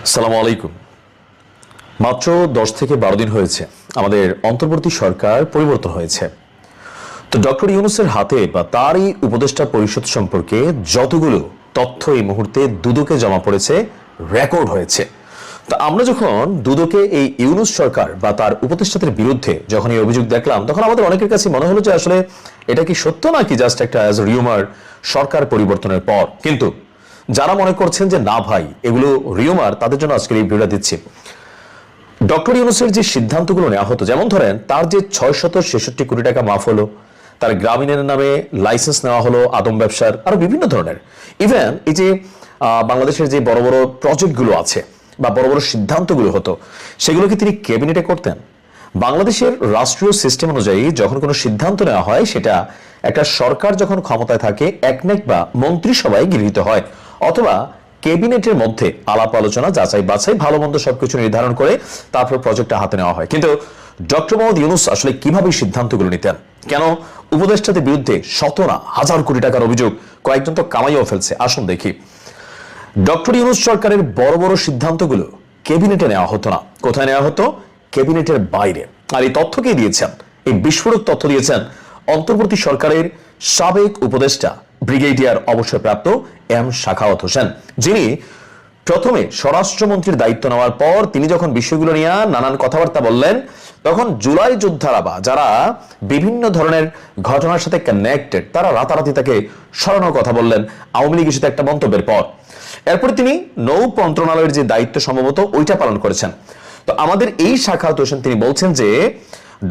আসসালামু আলাইকুম। মাত্র 10 থেকে 12 দিন হয়েছে আমাদের অন্তর্বর্তী সরকার পরিবর্তন হয়েছে। তো ডক্টর ইউনূসের হাতে বা তারই উপদেষ্টা পরিষদ সম্পর্কে যতগুলো তথ্য এই মুহূর্তে দুদকে জমা পড়েছে, রেকর্ড হয়েছে। তা আমরা যখন দুদকে এই ইউনূস সরকার বা তার উপদেষ্টাদের বিরুদ্ধে যখন এই অভিযোগ দেখলাম, তখন আমাদের অনেকের কাছে মনে হলো যে আসলে এটা কি সত্য নাকি জাস্ট একটা অ্যাজ রিউমার সরকার পরিবর্তনের পর। কিন্তু যারা মনে করছেন যে না ভাই এগুলো রিউমার, তাদের জন্য আজকের এই ভিডিওটা দিচ্ছি। ডক্টর ইউনূসের যে সিদ্ধান্তগুলো নেওয়া হতো, যেমন ধরেন তার যে 666 কোটি টাকা মাফ হলো, তার গ্রামীণের নামে লাইসেন্স নেওয়া হলো আদম ব্যবসার, আরো বিভিন্ন ধরনের, ইভেন এই যে বাংলাদেশের যে বড় বড় প্রজেক্টগুলো আছে বা বড় বড় সিদ্ধান্তগুলো হতো, সেগুলো কি তিনি ক্যাবিনেটে করতেন? বাংলাদেশের রাষ্ট্রীয় সিস্টেম অনুযায়ী যখন কোনো সিদ্ধান্ত নেওয়া হয়, সেটা একটা সরকার যখন ক্ষমতায় থাকে একনেক বা মন্ত্রিসভায় গৃহীত হয়, অথবা ক্যাবিনেটের মধ্যে আলাপ আলোচনা, যাচাই বাছাই, ভালো মন্দ সবকিছু নির্ধারণ করে তারপর প্রজেক্টটা হাতে নেওয়া হয়। কিন্তু ডক্টর মোহাম্মদ ইউনূস আসলে কিভাবে সিদ্ধান্তগুলো নিতেন? কেন উপদেষ্টাদের বিরুদ্ধে শত না হাজার কোটি টাকার অভিযোগ, কয়েকজন তো কামাইও ফেলছে। আসুন দেখি। ডক্টর ইউনূস সরকারের বড় বড় সিদ্ধান্তগুলো ক্যাবিনেটে নেওয়া হতো না। কোথায় নেওয়া হতো? ক্যাবিনেটের বাইরে। আর এই তথ্য কে দিয়েছেন? এই বিস্ফোরক তথ্য দিয়েছেন অন্তর্বর্তী সরকারের সাবেক উপদেষ্টা ব্রিগেডিয়ার অবসরপ্রাপ্ত এম সাখাওয়াত হোসেন, যিনি প্রথমে স্বরাষ্ট্রমন্ত্রীর দায়িত্ব নেওয়ার পর তিনি যখন বিষয়গুলো নিয়ে নানান কথাবার্তা বললেন, তখন জুলাই যোদ্ধারা বা যারা বিভিন্ন ধরনের ঘটনার সাথে কানেক্টেড, তারা রাতারাতি তাকে সরানোর কথা বললেন আওয়ামী লীগের সাথে একটা মন্তব্যের পর। এরপরে তিনি নৌ মন্ত্রণালয়ের যে দায়িত্ব সম্ভবত ওইটা পালন করেছেন। তো আমাদের এই সাখাওয়াত হোসেন তিনি বলছেন যে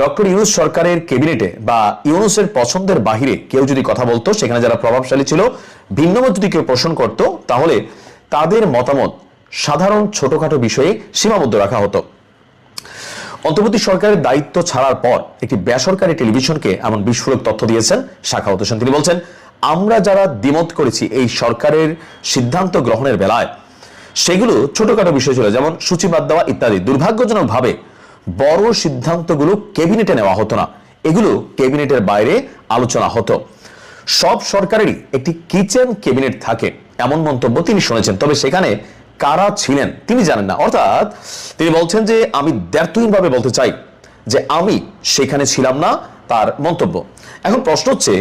ডক্টর ইউনূস সরকারের ক্যাবিনেটে বা ইউনূসের পছন্দের বাহিরে কেউ যদি কথা বলতো, সেখানে যারা প্রভাবশালী ছিল, ভিন্নমত যদি কেউ পোষণ করত, তাহলে তাদের মতামত সাধারণ ছোটখাটো বিষয়ে সীমাবদ্ধ রাখা হতো। অন্তর্বর্তী সরকারের দায়িত্ব ছাড়ার পর একটি বেসরকারি টেলিভিশনকে এমন বিস্ফোরক তথ্য দিয়েছেন সাখাওয়াত হোসেন। তিনি বলছেন, আমরা যারা দ্বিমত করেছি এই সরকারের সিদ্ধান্ত গ্রহণের বেলায়, সেগুলো ছোটখাটো বিষয় ছিল, যেমন সূচিবাদ দেওয়া ইত্যাদি। দুর্ভাগ্যজনক ভাবে বড় সিদ্ধান্তগুলো ক্যাবিনেটে নেওয়া হতো না, এগুলো ক্যাবিনেটের বাইরে আলোচনা হতো। সব সরকারেরই একটি কিচেন ক্যাবিনেট থাকে, এমন মন্তব্য তিনি শুনেছেন। তবে সেখানে কারা ছিলেন তিনি জানেন না। অর্থাৎ তিনি বলছেন যে আমি দ্ব্যর্থহীনভাবে বলতে চাই যে আমি সেখানে ছিলাম না, তার মন্তব্য। এখন প্রশ্ন হচ্ছে,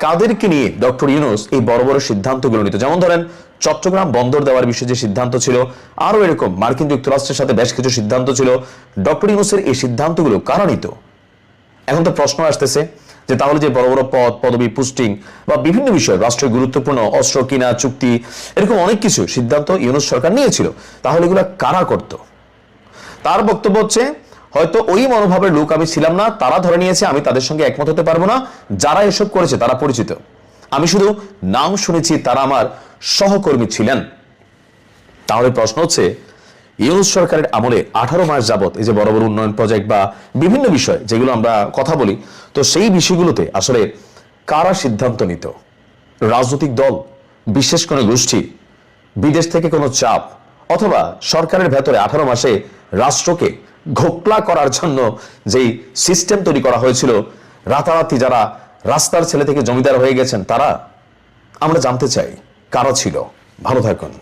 কাদেরকে নিয়ে ডক্টর ইউনূস এই বড় বড় সিদ্ধান্তগুলো নিত? যেমন ধরেন চট্টগ্রাম বন্দর দেওয়ার বিষয়ে যে সিদ্ধান্ত ছিল, আরো এরকম মার্কিন যুক্তরাষ্ট্রের সাথে বেশ কিছু সিদ্ধান্ত ছিল। ডক্টর ইউনূসের এই সিদ্ধান্তগুলো কারা নিত? এখন তো প্রশ্ন আসতেছে যে তাহলে যে বড় বড় পদ, পদবি, পোস্টিং বা বিভিন্ন বিষয়, রাষ্ট্রের গুরুত্বপূর্ণ অস্ত্র কিনা চুক্তি, এরকম অনেক কিছু সিদ্ধান্ত ইউনূস সরকার নিয়েছিল, তাহলে এগুলো কারা করত? তার বক্তব্য হচ্ছে, হয়তো ওই মনোভাবের লোক আমি ছিলাম না, তারা ধরে নিয়েছে আমি তাদের সঙ্গে একমত হতে পারবো না। যারা এসব করেছে তারা পরিচিত, আমি শুধু নাম শুনেছি, তারা আমার সহকর্মী ছিলেন। তাহলে প্রশ্ন হচ্ছে, ইউনূস সরকারের আমলে 18 মাস যাবত এই যে বড় বড় উন্নয়ন প্রজেক্ট বা বিভিন্ন বিষয় যেগুলো আমরা কথা বলি, তো সেই বিষয়গুলোতে আসলে কারা সিদ্ধান্ত নিত? রাজনৈতিক দল, বিশেষ কোনো গোষ্ঠী, বিদেশ থেকে কোনো চাপ, অথবা সরকারের ভেতরে 18 মাসে রাষ্ট্রকে ঘোকলা করার জন্য যেই সিস্টেম তৈরি করা হয়েছিল, রাতারাতি যারা রাস্তার ছেলে থেকে জমিদার হয়ে গেছেন তারা? আমরা জানতে চাই কারা ছিল। ভালো থাকুন।